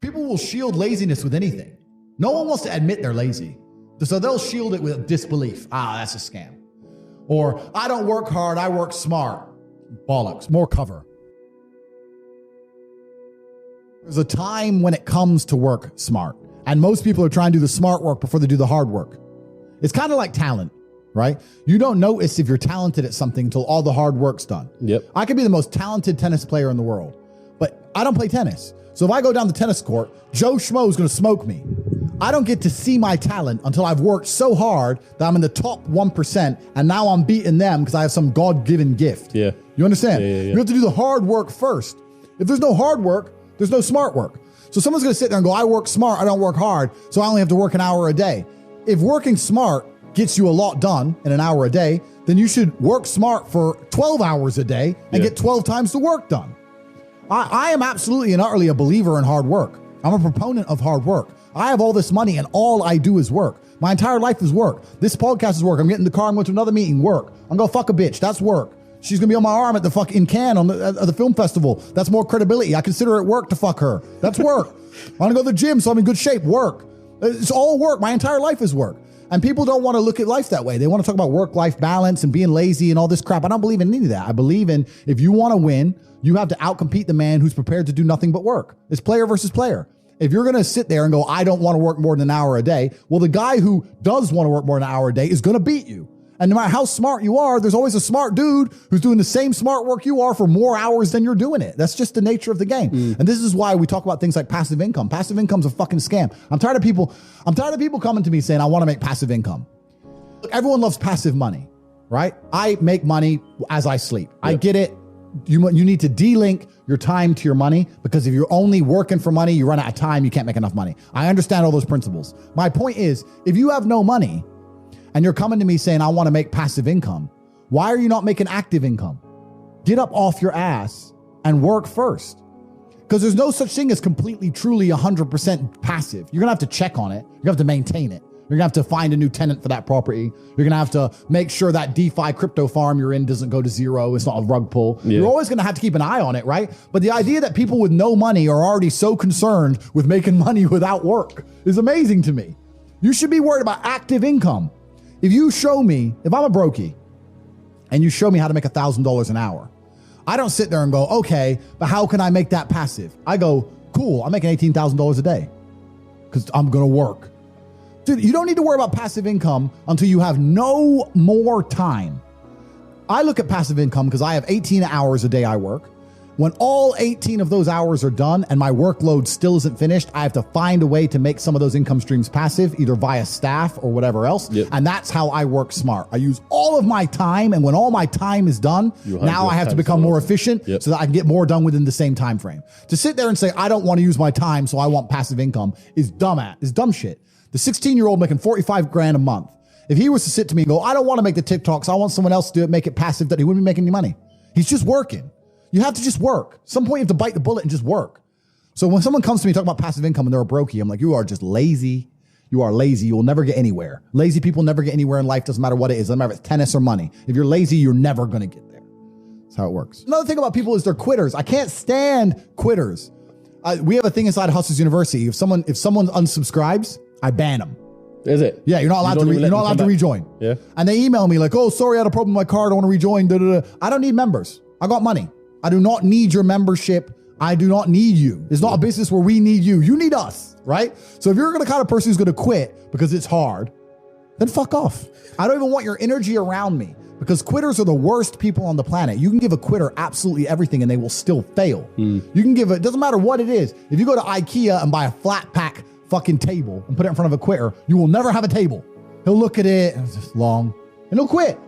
People will shield laziness with anything. No one wants to admit they're lazy. So they'll shield it with disbelief. That's a scam. Or, I don't work hard, I work smart. Bollocks, more cover. There's a time when it comes to work smart. And most people are trying to do the smart work before they do the hard work. It's kind of like talent, right? You don't notice if you're talented at something until all the hard work's done. Yep. I could be the most talented tennis player in the world, but I don't play tennis. So if I go down the tennis court, Joe Schmo is going to smoke me. I don't get to see my talent until I've worked so hard that I'm in the top 1%, and now I'm beating them because I have some God-given gift. Yeah. You understand? Yeah. You have to do the hard work first. If there's no hard work, there's no smart work. So someone's going to sit there and go, I work smart, I don't work hard, so I only have to work an hour a day. If working smart gets you a lot done in an hour a day, then you should work smart for 12 hours a day and get 12 times the work done. I am absolutely and utterly a believer in hard work. I'm a proponent of hard work. I have all this money and all I do is work. My entire life is work. This podcast is work. I'm getting in the car, I'm going to another meeting, work. I'm going to fuck a bitch. That's work. She's going to be on my arm at the fucking Cannes on the film festival. That's more credibility. I consider it work to fuck her. That's work. I want to go to the gym so I'm in good shape. Work. It's all work. My entire life is work. And people don't want to look at life that way. They want to talk about work-life balance and being lazy and all this crap. I don't believe in any of that. I believe in if you want to win, you have to outcompete the man who's prepared to do nothing but work. It's player versus player. If you're going to sit there and go, I don't want to work more than an hour a day, well, the guy who does want to work more than an hour a day is going to beat you. And no matter how smart you are, there's always a smart dude who's doing the same smart work you are for more hours than you're doing it. That's just the nature of the game. And this is why we talk about things like passive income. Passive income's a fucking scam. I'm tired of people coming to me saying, I want to make passive income. Look, everyone loves passive money, right? I make money as I sleep. Yep. I get it. You need to de-link your time to your money, because if you're only working for money, you run out of time, you can't make enough money. I understand all those principles. My point is, if you have no money and you're coming to me saying, I want to make passive income, why are you not making active income? Get up off your ass and work first. Because there's no such thing as completely, truly 100% passive. You're going to have to check on it. You're going to have to maintain it. You're going to have to find a new tenant for that property. You're going to have to make sure that DeFi crypto farm you're in doesn't go to zero. It's not a rug pull. Yeah. You're always going to have to keep an eye on it, right? But the idea that people with no money are already so concerned with making money without work is amazing to me. You should be worried about active income. If you show me, if I'm a brokey and you show me how to make $1,000 an hour, I don't sit there and go, okay, but how can I make that passive? I go, cool, I'm making $18,000 a day because I'm going to work. Dude, you don't need to worry about passive income until you have no more time. I look at passive income because I have 18 hours a day I work. When all 18 of those hours are done and my workload still isn't finished, I have to find a way to make some of those income streams passive, either via staff or whatever else. Yep. And that's how I work smart. I use all of my time, and when all my time is done, now I have to become more efficient so that I can get more done within the same time frame. To sit there and say, I don't want to use my time, so I want passive income is dumb shit. The 16-year-old making 45 grand a month, if he was to sit to me and go, I don't want to make the TikToks, I want someone else to do it, make it passive, that he wouldn't be making any money. He's just working. You have to just work. At some point you have to bite the bullet and just work. So when someone comes to me talking about passive income and they're a brokey, I'm like, you are just lazy. You are lazy. You will never get anywhere. Lazy people never get anywhere in life. Doesn't matter what it is. Doesn't matter if it's tennis or money. If you're lazy, you're never going to get there. That's how it works. Another thing about people is they're quitters. I can't stand quitters. We have a thing inside Hustlers University. If someone unsubscribes, I ban them. Is it? Yeah, you're not allowed to rejoin. Yeah. And they email me like, oh, sorry, I had a problem with my card. I want to rejoin. I don't need members. I got money. I do not need your membership. I do not need you. It's not a business where we need you. You need us, right? So if you're the kind of person who's going to quit because it's hard, then fuck off. I don't even want your energy around me, because quitters are the worst people on the planet. You can give a quitter absolutely everything and they will still fail. You can give it, doesn't matter what it is. If you go to IKEA and buy a flat pack fucking table and put it in front of a quitter, you will never have a table. He'll look at it and it's just long and he'll quit.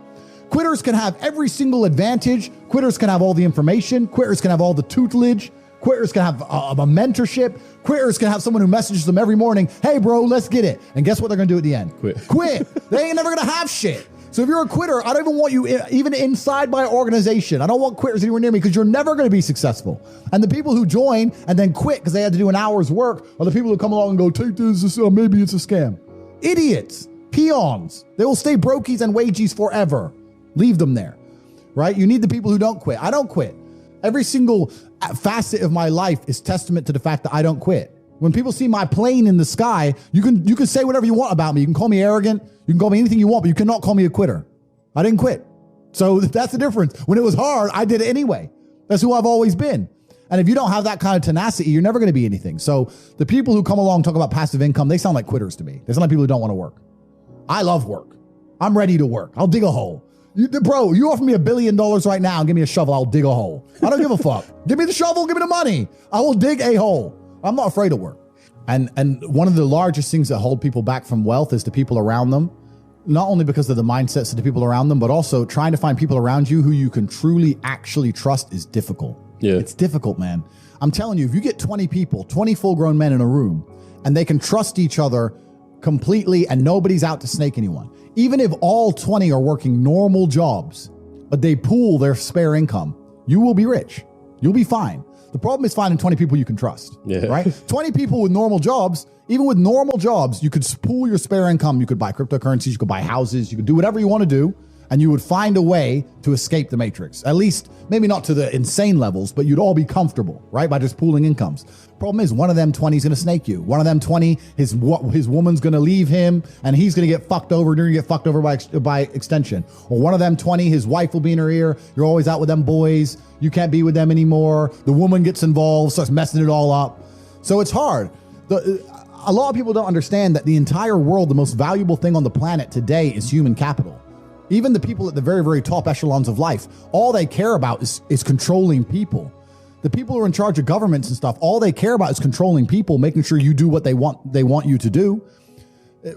Quitters can have every single advantage. Quitters can have all the information. Quitters can have all the tutelage. Quitters can have a mentorship. Quitters can have someone who messages them every morning, hey bro, let's get it. And guess what they're gonna do at the end? Quit. They ain't never gonna have shit. So if you're a quitter, I don't even want you even inside my organization. I don't want quitters anywhere near me, because you're never gonna be successful. And the people who join and then quit because they had to do an hour's work are the people who come along and go, take this, maybe it's a scam. Idiots, peons. They will stay brokies and wagies forever. Leave them there, right? You need the people who don't quit. I don't quit. Every single facet of my life is testament to the fact that I don't quit. When people see my plane in the sky, you can say whatever you want about me. You can call me arrogant. You can call me anything you want, but you cannot call me a quitter. I didn't quit. So that's the difference. When it was hard, I did it anyway. That's who I've always been. And if you don't have that kind of tenacity, you're never going to be anything. So the people who come along and talk about passive income, they sound like quitters to me. They sound like people who don't want to work. I love work. I'm ready to work. I'll dig a hole. Bro, you offer me $1 billion right now and give me a shovel, I'll dig a hole. I don't give a fuck. Give me the shovel, give me the money. I will dig a hole. I'm not afraid of work. And one of the largest things that hold people back from wealth is the people around them. Not only because of the mindsets of the people around them, but also trying to find people around you who you can truly actually trust is difficult. Yeah. It's difficult, man. I'm telling you, if you get 20 people, 20 full-grown men in a room, and they can trust each other completely and nobody's out to snake anyone, even if all 20 are working normal jobs, but they pool their spare income, you will be rich. You'll be fine. The problem is finding 20 people you can trust, right? 20 people with normal jobs, even with normal jobs, you could pool your spare income. You could buy cryptocurrencies, you could buy houses, you could do whatever you want to do, and you would find a way to escape the matrix. At least, maybe not to the insane levels, but you'd all be comfortable, right? By just pooling incomes. Problem is, one of them 20 is going to snake you. One of them 20, his woman's going to leave him, and he's going to get fucked over, and you're going to get fucked over by extension. Or one of them 20, his wife will be in her ear. You're always out with them boys. You can't be with them anymore. The woman gets involved, starts messing it all up. So it's hard. A lot of people don't understand that the entire world, the most valuable thing on the planet today is human capital. Even the people at the very, very top echelons of life, all they care about is controlling people. The people who are in charge of governments and stuff, all they care about is controlling people, making sure you do what they want you to do.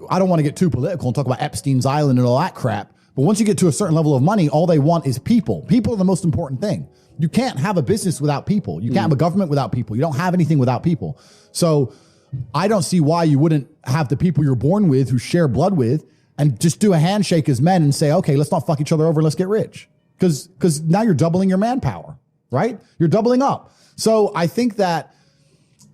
I don't want to get too political and talk about Epstein's Island and all that crap. But once you get to a certain level of money, all they want is people. People are the most important thing. You can't have a business without people. You can't have a government without people. You don't have anything without people. So I don't see why you wouldn't have the people you're born with, who share blood with, and just do a handshake as men and say, okay, let's not fuck each other over. Let's get rich. Because now you're doubling your manpower, right? You're doubling up. So I think that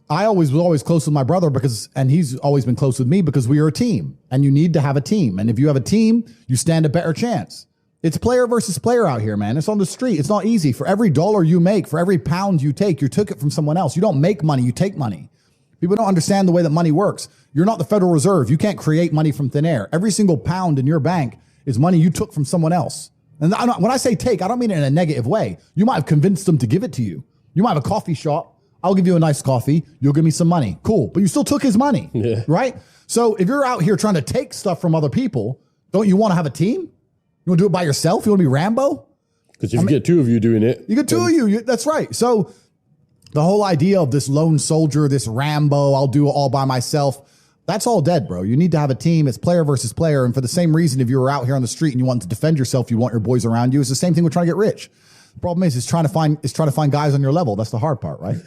I was always close with my brother and he's always been close with me because we are a team, and you need to have a team. And if you have a team, you stand a better chance. It's player versus player out here, man. It's on the street. It's not easy. For every dollar you make, for every pound you take, you took it from someone else. You don't make money, you take money. People don't understand the way that money works. You're not the Federal Reserve. You can't create money from thin air. Every single pound in your bank is money you took from someone else. And when I say take, I don't mean it in a negative way. You might have convinced them to give it to you. You might have a coffee shop. I'll give you a nice coffee. You'll give me some money. Cool. But you still took his money, right? So if you're out here trying to take stuff from other people, don't you want to have a team? You want to do it by yourself? You want to be Rambo? Because if you get two of you doing it. You get two of you. That's right. So the whole idea of this lone soldier, this Rambo, I'll do it all by myself, that's all dead, bro. You need to have a team. It's player versus player. And for the same reason, if you were out here on the street and you want to defend yourself, you want your boys around you. It's the same thing with trying to get rich. The problem is trying to find guys on your level. That's the hard part, right?